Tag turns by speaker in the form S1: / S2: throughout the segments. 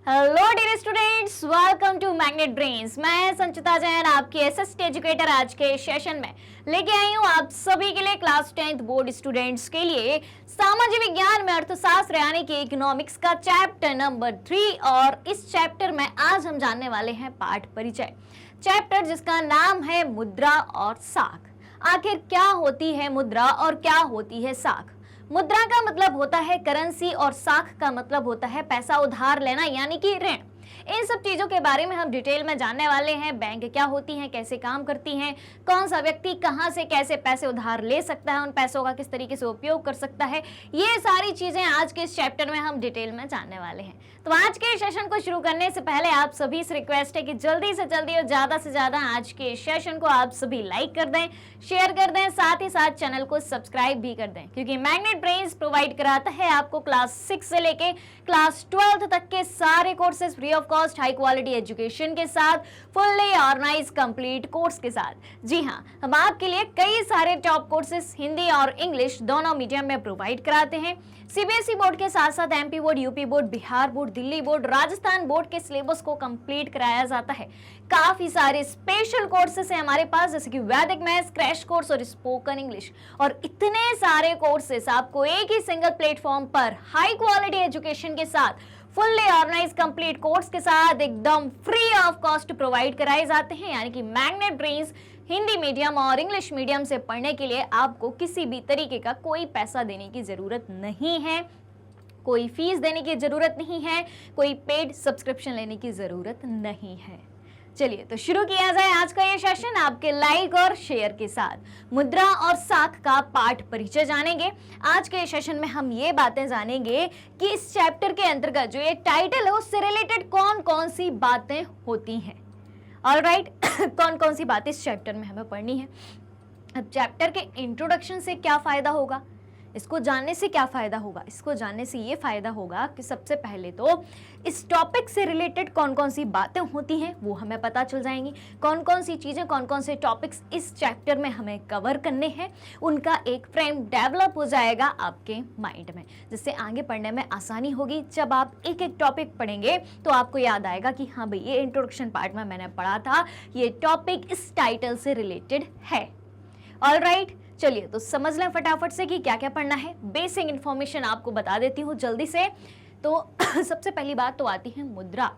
S1: Hello dear students, welcome to magnet brains. मैं संचिता जैन आपकी SST educator आज के सेशन में लेके आई हूँ आप सभी के लिए क्लास 10th बोर्ड स्टूडेंट्स के लिए सामाजिक विज्ञान में अर्थशास्त्र यानी कि इकोनॉमिक्स का चैप्टर नंबर 3। और इस चैप्टर में आज हम जानने वाले हैं पाठ परिचय, चैप्टर जिसका नाम है मुद्रा और साख। आखिर क्या होती है मुद्रा और क्या होती है साख? मुद्रा का मतलब होता है करेंसी और साख का मतलब होता है पैसा उधार लेना यानी कि ऋण। इन सब चीजों के बारे में हम डिटेल में जानने वाले हैं। बैंक क्या होती हैं, कैसे काम करती हैं, कौन सा व्यक्ति कहां से कैसे पैसे उधार ले सकता है, उन पैसों का किस तरीके से उपयोग कर सकता है, ये सारी चीजें आज के इस चैप्टर में हम डिटेल में जानने वाले हैं। तो आज के सेशन को शुरू करने से पहले आप सभी से रिक्वेस्ट है कि जल्दी से जल्दी और ज्यादा से ज्यादा आज के सेशन को आप सभी लाइक कर दें, शेयर कर दें, साथ ही साथ चैनल को सब्सक्राइब भी कर दें, क्योंकि मैग्नेट ब्रेन्स प्रोवाइड कराता है आपको क्लास 6 से लेके क्लास 12th तक के सारे courses free of cost, high quality education के साथ, फुल्ली ऑर्गेनाइज्ड कंप्लीट कोर्स के साथ। जी हाँ, हम आपके लिए कई सारे टॉप कोर्सेज हिंदी और इंग्लिश दोनों मीडियम में प्रोवाइड कराते हैं। सीबीएसई बोर्ड के साथ साथ MP board, UP board, Bihar board, Delhi board, Rajasthan board के सिलेबस को कंप्लीट कराया जाता है। काफी सारे स्पेशल कोर्सेस हैं हमारे पास, जैसे कि वैदिक मैथ्स, क्रैश कोर्स और स्पोकन इंग्लिश, और इतने सारे कोर्सेस आपको एक ही सिंगल प्लेटफॉर्म पर हाई क्वालिटी एजुकेशन के साथ, फुल्ली ऑर्गेनाइज्ड कंप्लीट कोर्स के साथ एकदम फ्री ऑफ कॉस्ट प्रोवाइड कराए जाते हैं। यानी कि मैग्नेट ब्रेन्स हिंदी मीडियम और इंग्लिश मीडियम से पढ़ने के लिए आपको किसी भी तरीके का कोई पैसा देने की जरूरत नहीं है, कोई फीस देने की जरूरत नहीं है, कोई पेड सब्सक्रिप्शन लेने की जरूरत नहीं है। चलिए तो शुरू किया जाए आज का ये सेशन आपके लाइक और शेयर के साथ। मुद्रा और साख का पाठ परिचय जानेंगे। आज के सेशन में हम ये बातें जानेंगे कि इस चैप्टर के अंतर्गत जो ये टाइटल है उससे रिलेटेड कौन कौन सी बातें होती हैं। ऑलराइट, कौन कौन सी बातें इस चैप्टर में हमें पढ़नी है। अब चैप्टर के इंट्रोडक्शन से क्या फायदा होगा, इसको जानने से क्या फायदा होगा? इसको जानने से ये फायदा होगा कि सबसे पहले तो इस टॉपिक से रिलेटेड कौन कौन सी बातें होती हैं वो हमें पता चल जाएंगी। कौन कौन सी चीजें, कौन कौन से टॉपिक्स इस चैप्टर में हमें कवर करने हैं, उनका एक फ्रेम डेवलप हो जाएगा आपके माइंड में, जिससे आगे पढ़ने में आसानी होगी। जब आप एक एक टॉपिक पढ़ेंगे तो आपको याद आएगा कि हाँ भाई, ये इंट्रोडक्शन पार्ट में मैंने पढ़ा था, ये टॉपिक इस टाइटल से रिलेटेड है। ऑलराइट, चलिए तो समझ लें फटाफट से कि क्या क्या पढ़ना है। बेसिक इंफॉर्मेशन आपको बता देती हूँ जल्दी से। तो सबसे पहली बात तो आती है मुद्रा।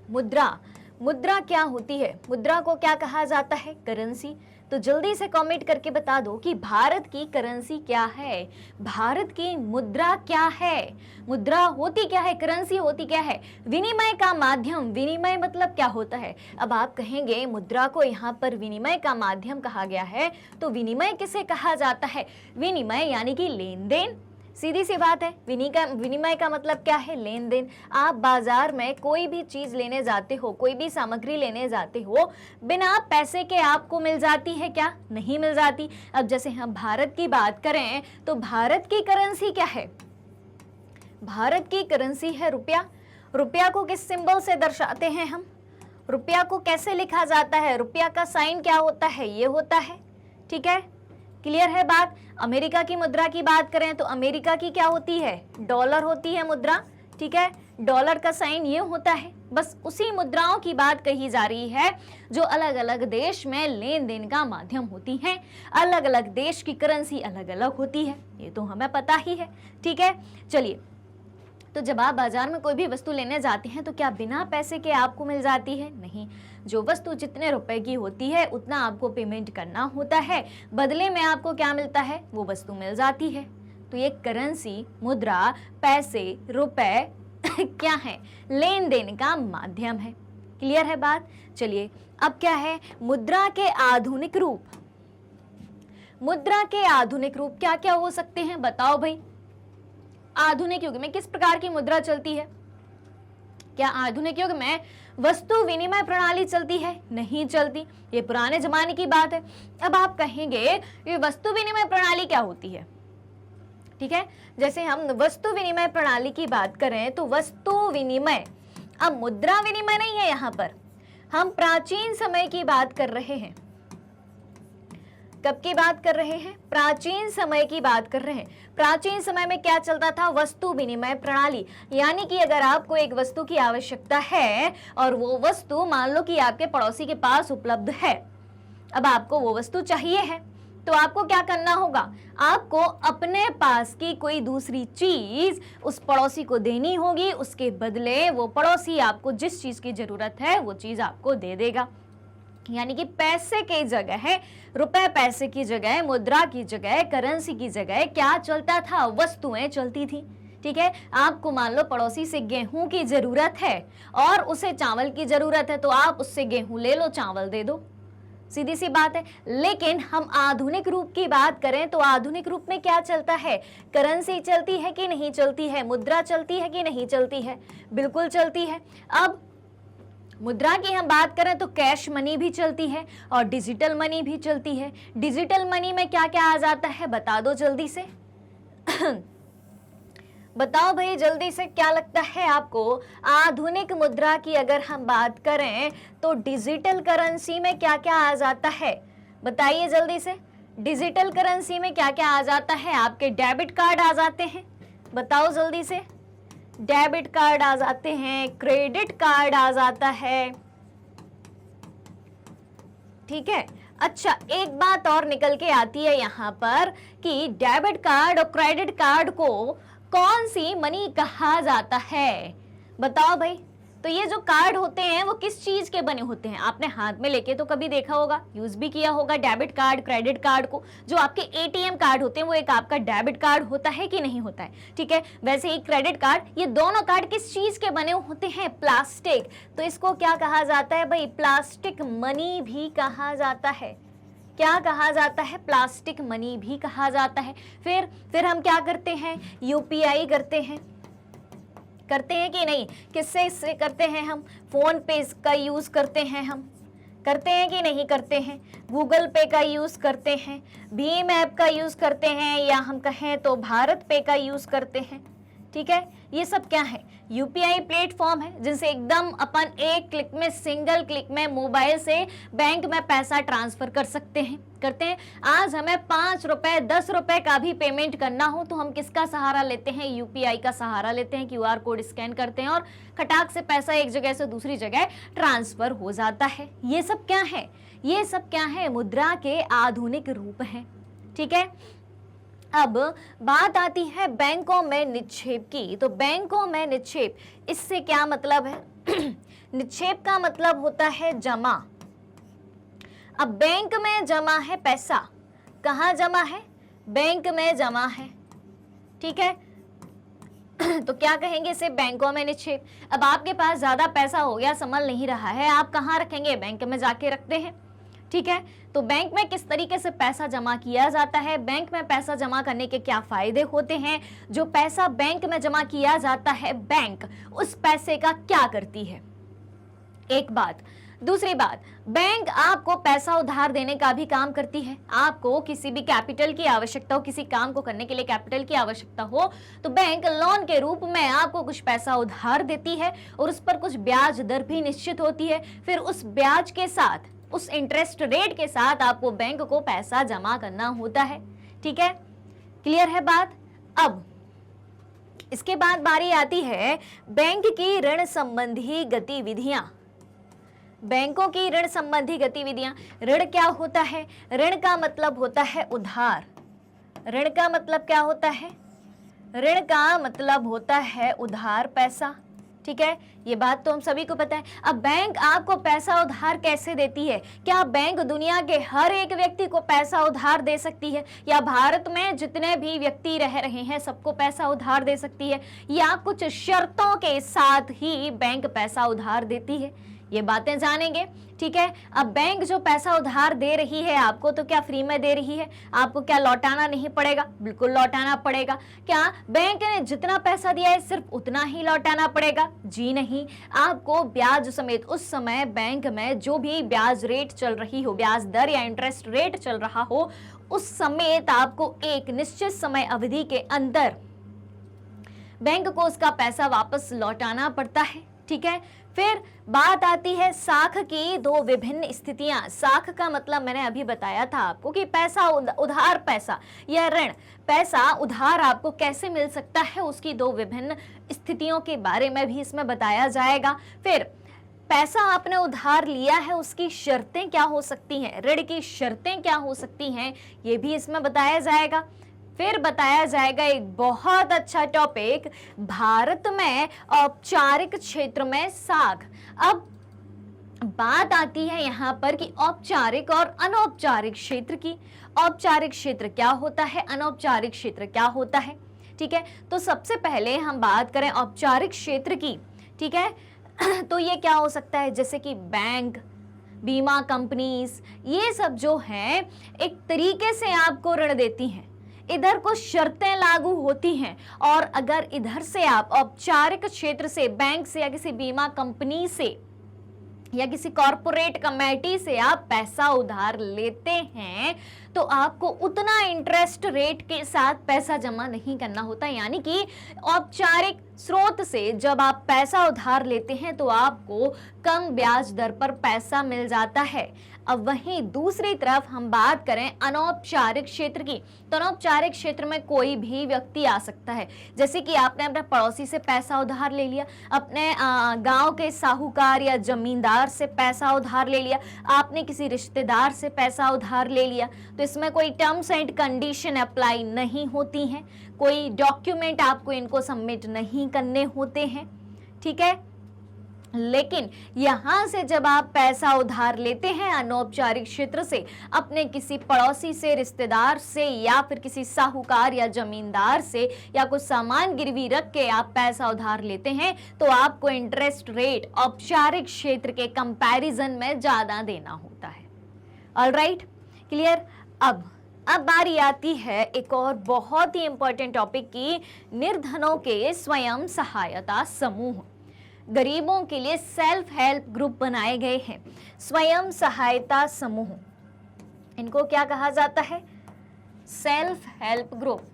S1: मुद्रा क्या होती है? मुद्रा को क्या कहा जाता है? करेंसी। तो जल्दी से कमेंट करके बता दो कि भारत की करेंसी क्या है, भारत की मुद्रा क्या है, मुद्रा होती क्या है, करेंसी होती क्या है। विनिमय का माध्यम, विनिमय मतलब क्या होता है? अब आप कहेंगे मुद्रा को यहाँ पर विनिमय का माध्यम कहा गया है, तो विनिमय किसे कहा जाता है? विनिमय यानी कि लेन देन। सीधी सी बात है, विनिमय का मतलब क्या है? लेन देन। आप बाजार में कोई भी चीज लेने जाते हो, कोई भी सामग्री लेने जाते हो, बिना पैसे के आपको मिल जाती है क्या? नहीं मिल जाती। अब जैसे हम भारत की बात करें तो भारत की करेंसी क्या है? भारत की करेंसी है रुपया। रुपया को किस सिंबल से दर्शाते हैं हम? रुपया को कैसे लिखा जाता है? रुपया का साइन क्या होता है? ये होता है। ठीक है, क्लियर है बात। अमेरिका की मुद्रा की बात करें तो अमेरिका की क्या होती है? डॉलर होती है मुद्रा। ठीक है, डॉलर का साइन ये होता है। बस उसी मुद्राओं की बात कही जा रही है जो अलग अलग देश में लेन देन का माध्यम होती हैं। अलग अलग देश की करेंसी अलग अलग होती है, ये तो हमें पता ही है। ठीक है, चलिए तो जब आप बाजार में कोई भी वस्तु लेने जाते हैं तो क्या बिना पैसे के आपको मिल जाती है? नहीं। जो वस्तु जितने रुपए की होती है उतना आपको पेमेंट करना होता है, बदले में आपको क्या मिलता है? वो वस्तु मिल जाती है। तो ये करेंसी, मुद्रा, पैसे, रुपए क्या है? लेन देन का माध्यम है। क्लियर है बात। चलिए अब क्या है? मुद्रा के आधुनिक रूप। मुद्रा के आधुनिक रूप क्या क्या हो सकते हैं बताओ भाई। आधुनिक युग में किस प्रकार की मुद्रा चलती है? क्या आधुनिक युग में वस्तु विनिमय प्रणाली चलती है? नहीं चलती, ये पुराने जमाने की बात है। अब आप कहेंगे ये वस्तु विनिमय प्रणाली क्या होती है? ठीक है, जैसे हम वस्तु विनिमय प्रणाली की बात करें तो वस्तु विनिमय, अब मुद्रा विनिमय नहीं है, यहाँ पर हम प्राचीन समय की बात कर रहे हैं। कब की बात कर रहे हैं? प्राचीन समय की बात कर रहे हैं। प्राचीन समय में क्या चलता था? वस्तु विनिमय प्रणाली। यानी कि अगर आपको एक वस्तु की आवश्यकता है और वो वस्तु मान लो कि आपके पड़ोसी के पास उपलब्ध है, अब आपको वो वस्तु चाहिए है, तो आपको क्या करना होगा? आपको अपने पास की कोई दूसरी चीज उस पड़ोसी को देनी होगी, उसके बदले वो पड़ोसी आपको जिस चीज की जरूरत है वो चीज आपको दे देगा। यानी कि पैसे की जगह, रुपए पैसे की जगह, मुद्रा की जगह, करेंसी की जगह क्या चलता था? वस्तुएं चलती थी। ठीक है, आपको मान लो पड़ोसी से गेहूं की जरूरत है और उसे चावल की जरूरत है, तो आप उससे गेहूं ले लो, चावल दे दो, सीधी सी बात है। लेकिन हम आधुनिक रूप की बात करें तो आधुनिक रूप में क्या चलता है? करेंसी चलती है कि नहीं चलती है? मुद्रा चलती है कि नहीं चलती है? बिल्कुल चलती है। अब मुद्रा की हम बात करें तो कैश मनी भी चलती है और डिजिटल मनी भी चलती है। डिजिटल मनी में क्या क्या आ जाता है? बता दो जल्दी से बताओ भाई जल्दी से, क्या लगता है आपको? आधुनिक मुद्रा की अगर हम बात करें तो डिजिटल करेंसी में क्या क्या आ जाता है? बताइए जल्दी से, डिजिटल करेंसी में क्या क्या आ जाता है? आपके डेबिट कार्ड आ जाते हैं, बताओ जल्दी से। डेबिट कार्ड आ जाते हैं, क्रेडिट कार्ड आ जाता है, ठीक है। अच्छा, एक बात और निकल के आती है यहाँ पर कि डेबिट कार्ड और क्रेडिट कार्ड को कौन सी मनी कहा जाता है? बताओ भाई। तो ये जो कार्ड होते हैं वो किस चीज के बने होते हैं? आपने हाथ में लेके तो कभी देखा होगा, यूज भी किया होगा डेबिट कार्ड, क्रेडिट कार्ड को। जो आपके एटीएम कार्ड होते हैं वो एक आपका डेबिट कार्ड होता है कि नहीं होता है? ठीक है, वैसे ही क्रेडिट कार्ड, ये दोनों कार्ड किस चीज के बने होते हैं? प्लास्टिक। तो इसको क्या कहा जाता है भाई? प्लास्टिक मनी भी कहा जाता है। क्या कहा जाता है? प्लास्टिक मनी भी कहा जाता है। फिर हम क्या करते हैं? यूपीआई करते हैं कि नहीं? किससे करते हैं हम? फोन पे का यूज करते हैं, हम करते हैं कि नहीं करते हैं? गूगल पे का यूज करते हैं, भीम ऐप का यूज करते हैं, या हम कहें तो भारत पे का यूज करते हैं। ठीक है, ये सब क्या है? यूपीआई प्लेटफॉर्म है जिनसे एकदम अपन एक क्लिक में, सिंगल क्लिक में मोबाइल से बैंक में पैसा ट्रांसफर कर सकते हैं, करते हैं। आज हमें 5 रुपए 10 रुपए का भी पेमेंट करना हो तो हम किसका सहारा लेते हैं? यूपीआई का सहारा लेते हैं। क्यूआर कोड स्कैन करते हैं और खटाक से पैसा एक जगह से दूसरी जगह ट्रांसफर हो जाता है। ये सब क्या है? ये सब क्या है? मुद्रा के आधुनिक रूप हैं। ठीक है, अब बात आती है बैंकों में निक्षेप की। तो बैंकों में निक्षेप, इससे क्या मतलब है? निक्षेप का मतलब होता है जमा। अब बैंक में जमा है पैसा, कहाँ जमा है? बैंक में जमा है, ठीक है। तो क्या कहेंगे इसे? बैंकों में निक्षेप। अब आपके पास ज्यादा पैसा हो गया, संभल नहीं रहा है, आप कहाँ रखेंगे? बैंक में जाके रखते हैं, ठीक है। तो बैंक में किस तरीके से पैसा जमा किया जाता है? बैंक में पैसा जमा करने के क्या फायदे होते हैं? जो पैसा बैंक में जमा किया जाता है, बैंक उस पैसे का क्या करती है? एक बात। दूसरी बात, बैंक आपको पैसा उधार देने का भी काम करती है। आपको किसी भी कैपिटल की आवश्यकता हो, किसी काम को करने के लिए कैपिटल की आवश्यकता हो, तो बैंक लोन के रूप में आपको कुछ पैसा उधार देती है और उस पर कुछ ब्याज दर भी निश्चित होती है। फिर उस ब्याज के साथ, उस इंटरेस्ट रेट के साथ आपको बैंक को पैसा जमा करना होता है। ठीक है, क्लियर है बात? अब इसके बाद बारी आती है बैंक की ऋण संबंधी गतिविधियां। बैंकों की ऋण संबंधी गतिविधियां। ऋण क्या होता है? ऋण का मतलब होता है उधार। ऋण का मतलब क्या होता है? ऋण का मतलब होता है उधार पैसा, ठीक है। ये बात तो हम सभी को पता है। अब बैंक आपको पैसा उधार कैसे देती है? क्या बैंक दुनिया के हर एक व्यक्ति को पैसा उधार दे सकती है, या भारत में जितने भी व्यक्ति रह रहे हैं सबको पैसा उधार दे सकती है, या कुछ शर्तों के साथ ही बैंक पैसा उधार देती है? ये बातें जानेंगे, ठीक है। अब बैंक जो पैसा उधार दे रही है आपको, तो क्या फ्री में दे रही है? आपको क्या लौटाना नहीं पड़ेगा? बिल्कुल लौटाना पड़ेगा। क्या बैंक ने जितना पैसा दिया है सिर्फ उतना ही लौटाना पड़ेगा? जी नहीं, आपको ब्याज समेत उस समय बैंक में जो भी ब्याज रेट चल रही हो, ब्याज दर या इंटरेस्ट रेट चल रहा हो, उस समेत आपको एक निश्चित समय अवधि के अंदर बैंक को उसका पैसा वापस लौटाना पड़ता है, ठीक ठीक है। फिर बात आती है साख की दो विभिन्न स्थितियां। साख का मतलब मैंने अभी बताया था आपको कि पैसा, उधार पैसा या ऋण, पैसा उधार आपको कैसे मिल सकता है, उसकी दो विभिन्न स्थितियों के बारे में भी इसमें बताया जाएगा। फिर पैसा आपने उधार लिया है, उसकी शर्तें क्या हो सकती हैं, ऋण की शर्तें क्या हो सकती हैं, ये भी इसमें बताया जाएगा। फिर बताया जाएगा एक बहुत अच्छा टॉपिक, भारत में औपचारिक क्षेत्र में साख। अब बात आती है यहाँ पर कि औपचारिक और अनौपचारिक क्षेत्र की। औपचारिक क्षेत्र क्या होता है, अनौपचारिक क्षेत्र क्या होता है, ठीक है। तो सबसे पहले हम बात करें औपचारिक क्षेत्र की, ठीक है। तो ये क्या हो सकता है, जैसे कि बैंक, बीमा कंपनीज, ये सब जो हैं एक तरीके से आपको ऋण देती हैं, इधर कुछ शर्तें लागू होती हैं, और अगर इधर से आप औपचारिक क्षेत्र से, बैंक से या किसी बीमा कंपनी से या किसी कॉरपोरेट कमेटी से आप पैसा उधार लेते हैं तो आपको उतना इंटरेस्ट रेट के साथ पैसा जमा नहीं करना होता। यानी कि औपचारिक स्रोत से जब आप पैसा उधार लेते हैं तो आपको कम ब्याज दर पर पैसा मिल जाता है। अब वहीं दूसरी तरफ हम बात करें अनौपचारिक क्षेत्र की, तो अनौपचारिक क्षेत्र में कोई भी व्यक्ति आ सकता है। जैसे कि आपने अपने पड़ोसी से पैसा उधार ले लिया, अपने गांव के साहूकार या जमींदार से पैसा उधार ले लिया, आपने किसी रिश्तेदार से पैसा उधार ले लिया, तो इसमें कोई टर्म्स एंड कंडीशन अप्लाई नहीं होती हैं, कोई डॉक्यूमेंट आपको इनको सबमिट नहीं करने होते हैं, ठीक है। लेकिन यहां से जब आप पैसा उधार लेते हैं अनौपचारिक क्षेत्र से, अपने किसी पड़ोसी से, रिश्तेदार से, या फिर किसी साहूकार या जमींदार से, या कुछ सामान गिरवी रख के आप पैसा उधार लेते हैं, तो आपको इंटरेस्ट रेट औपचारिक क्षेत्र के कंपैरिजन में ज्यादा देना होता है। Alright, clear. अब बारी आती है एक और बहुत ही इंपॉर्टेंट टॉपिक की, निर्धनों के स्वयं सहायता समूह। गरीबों के लिए सेल्फ हेल्प ग्रुप बनाए गए हैं, स्वयं सहायता समूह, इनको क्या कहा जाता है, सेल्फ हेल्प ग्रुप।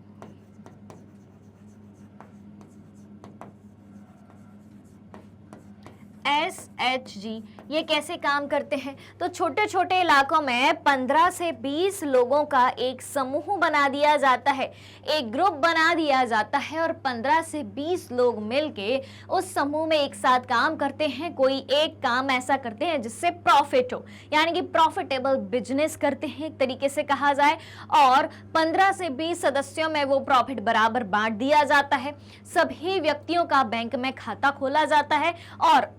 S1: SHG, ये कैसे काम करते हैं, तो छोटे छोटे इलाकों में 15 से 20 लोगों का एक समूह बना दिया जाता है, एक ग्रुप बना दिया जाता है, और 15 से 20 लोग मिलके उस समूह में एक साथ काम करते हैं। कोई एक काम ऐसा करते हैं जिससे प्रॉफिट हो, यानी कि प्रॉफिटेबल बिजनेस करते हैं एक तरीके से कहा जाए, और 15 से 20 सदस्यों में वो प्रॉफिट बराबर बांट दिया जाता है। सभी व्यक्तियों का बैंक में खाता खोला जाता है, और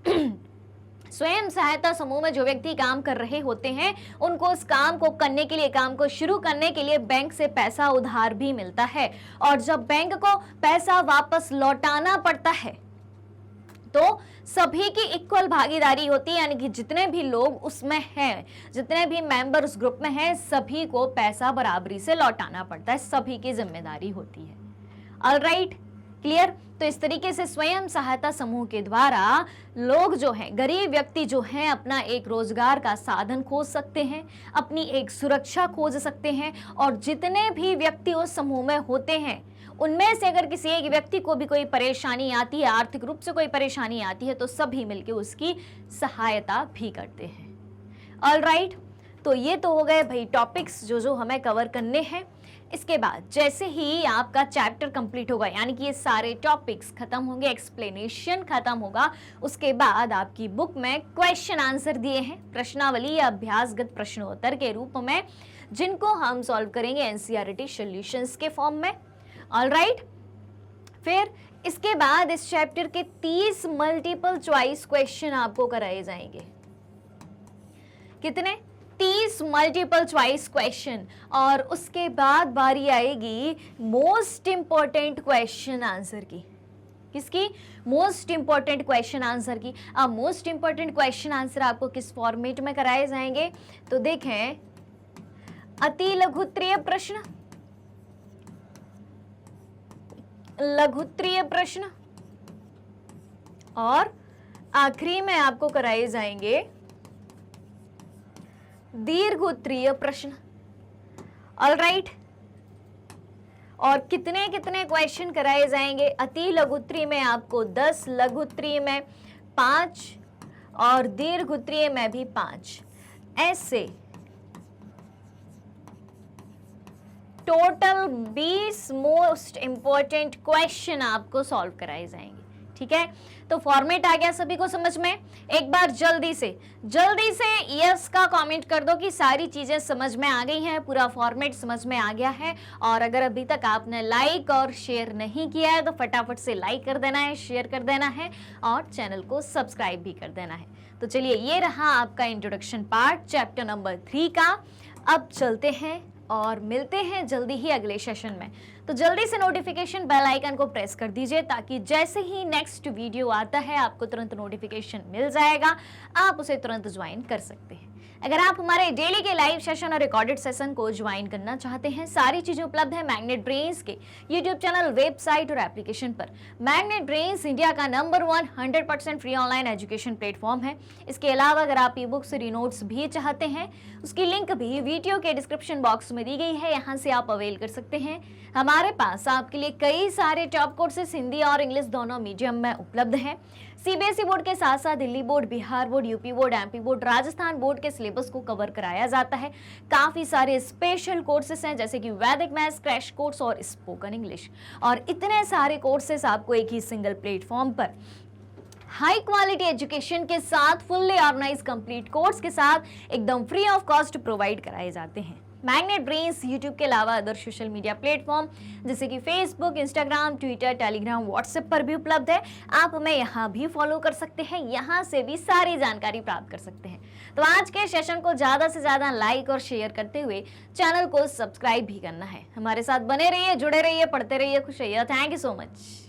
S1: स्वयं सहायता समूह में जो व्यक्ति काम कर रहे होते हैं उनको उस काम को करने के लिए, काम को शुरू करने के लिए बैंक से पैसा उधार भी मिलता है, और जब बैंक को पैसा वापस लौटाना पड़ता है तो सभी की इक्वल भागीदारी होती है, यानी कि जितने भी लोग उसमें हैं, जितने भी मेंबर उस ग्रुप में हैं, सभी को पैसा बराबरी से लौटाना पड़ता है, सभी की जिम्मेदारी होती है। Alright, clear. तो इस तरीके से स्वयं सहायता समूह के द्वारा लोग जो हैं, गरीब व्यक्ति जो हैं, अपना एक रोजगार का साधन खोज सकते हैं, अपनी एक सुरक्षा खोज सकते हैं, और जितने भी व्यक्ति उस समूह में होते हैं उनमें से अगर किसी एक व्यक्ति को भी कोई परेशानी आती है, आर्थिक रूप से कोई परेशानी आती है, तो सभी मिलकर उसकी सहायता भी करते हैं। ऑलराइट, तो ये तो हो गए भाई टॉपिक्स जो हमें कवर करने हैं। इसके बाद जैसे ही आपका चैप्टर कंप्लीट होगा, यानी कि ये सारे टॉपिक्स खत्म होंगे, एक्सप्लेनेशन खत्म होगा, उसके बाद आपकी बुक में क्वेश्चन आंसर दिए हैं, प्रश्नावली या अभ्यासगत प्रश्नोत्तर के रूप में, जिनको हम सॉल्व करेंगे एनसीईआरटी सॉल्यूशंस के फॉर्म में। ऑलराइट, फिर इसके बाद इस चैप्टर के 30 मल्टीपल चॉइस क्वेश्चन आपको कराए जाएंगे। कितने? 30 मल्टीपल चॉइस क्वेश्चन, और उसके बाद बारी आएगी मोस्ट इंपॉर्टेंट क्वेश्चन आंसर की। किसकी? मोस्ट इंपॉर्टेंट क्वेश्चन आंसर की। अब मोस्ट इंपॉर्टेंट क्वेश्चन आंसर आपको किस फॉर्मेट में कराए जाएंगे, तो देखें, अति लघुत्तरीय प्रश्न, लघुत्तरीय प्रश्न, और आखिरी में आपको कराए जाएंगे दीर्घोत्तरीय प्रश्न। ऑलराइट, और कितने कितने क्वेश्चन कराए जाएंगे? अति लघुत्तरी में आपको 10, लघुत्तरी में 5 और दीर्घ उत्तरीय में भी 5। ऐसे टोटल 20 मोस्ट इंपॉर्टेंट क्वेश्चन आपको सॉल्व कराए जाएंगे। ठीक है, तो फॉर्मेट आ गया सभी को समझ में। एक बार जल्दी से यस का कमेंट कर दो कि सारी चीजें समझ में आ गई हैं, पूरा फॉर्मेट समझ में आ गया है। और अगर अभी तक आपने लाइक और शेयर नहीं किया है तो फटाफट से लाइक कर देना है, शेयर कर देना है और चैनल को सब्सक्राइब भी कर देना है। तो चलिए, ये रहा आपका इंट्रोडक्शन पार्ट चैप्टर नंबर 3 का। अब चलते हैं और मिलते हैं जल्दी ही अगले सेशन में। तो जल्दी से नोटिफिकेशन बेल आइकन को प्रेस कर दीजिए ताकि जैसे ही नेक्स्ट वीडियो आता है आपको तुरंत नोटिफिकेशन मिल जाएगा, आप उसे तुरंत ज्वाइन कर सकते हैं। अगर आप हमारे डेली के लाइव सेशन और रिकॉर्डेड सेशन को ज्वाइन करना चाहते हैं, सारी चीजें उपलब्ध है मैग्नेट ब्रेन्स के यूट्यूब चैनल, वेबसाइट और एप्लीकेशन पर। मैग्नेट ब्रेन्स इंडिया का number 1 100% free online education platform है। इसके अलावा अगर आप ई बुक्स री नोट्स भी चाहते हैं, उसकी लिंक भी वीडियो के डिस्क्रिप्शन बॉक्स में दी गई है, यहाँ से आप अवेल कर सकते हैं। हमारे पास आपके लिए कई सारे टॉप कोर्सेस हिंदी और इंग्लिश दोनों मीडियम में उपलब्ध हैं। सीबीएसई बोर्ड के साथ साथ Delhi board, Bihar board, UP board, MP board, Rajasthan board के सिलेबस को कवर कराया जाता है। काफी सारे स्पेशल कोर्सेस हैं जैसे कि वैदिक मैथ्स क्रैश कोर्स और स्पोकन इंग्लिश, और इतने सारे कोर्सेस आपको एक ही सिंगल प्लेटफॉर्म पर हाई क्वालिटी एजुकेशन के साथ फुल्ली ऑर्गेनाइज कंप्लीट कोर्स के साथ एकदम फ्री ऑफ कॉस्ट प्रोवाइड कराए जाते हैं। मैग्नेट ब्रेन्स यूट्यूब के अलावा अदर सोशल मीडिया प्लेटफॉर्म जैसे कि Facebook, Instagram, Twitter, Telegram, WhatsApp पर भी उपलब्ध है। आप हमें यहाँ भी फॉलो कर सकते हैं, यहाँ से भी सारी जानकारी प्राप्त कर सकते हैं। तो आज के सेशन को ज़्यादा से ज़्यादा लाइक और शेयर करते हुए चैनल को सब्सक्राइब भी करना है। हमारे साथ बने रहिए, जुड़े रहिए, पढ़ते रहिए, खुश रहिए। Thank you so much.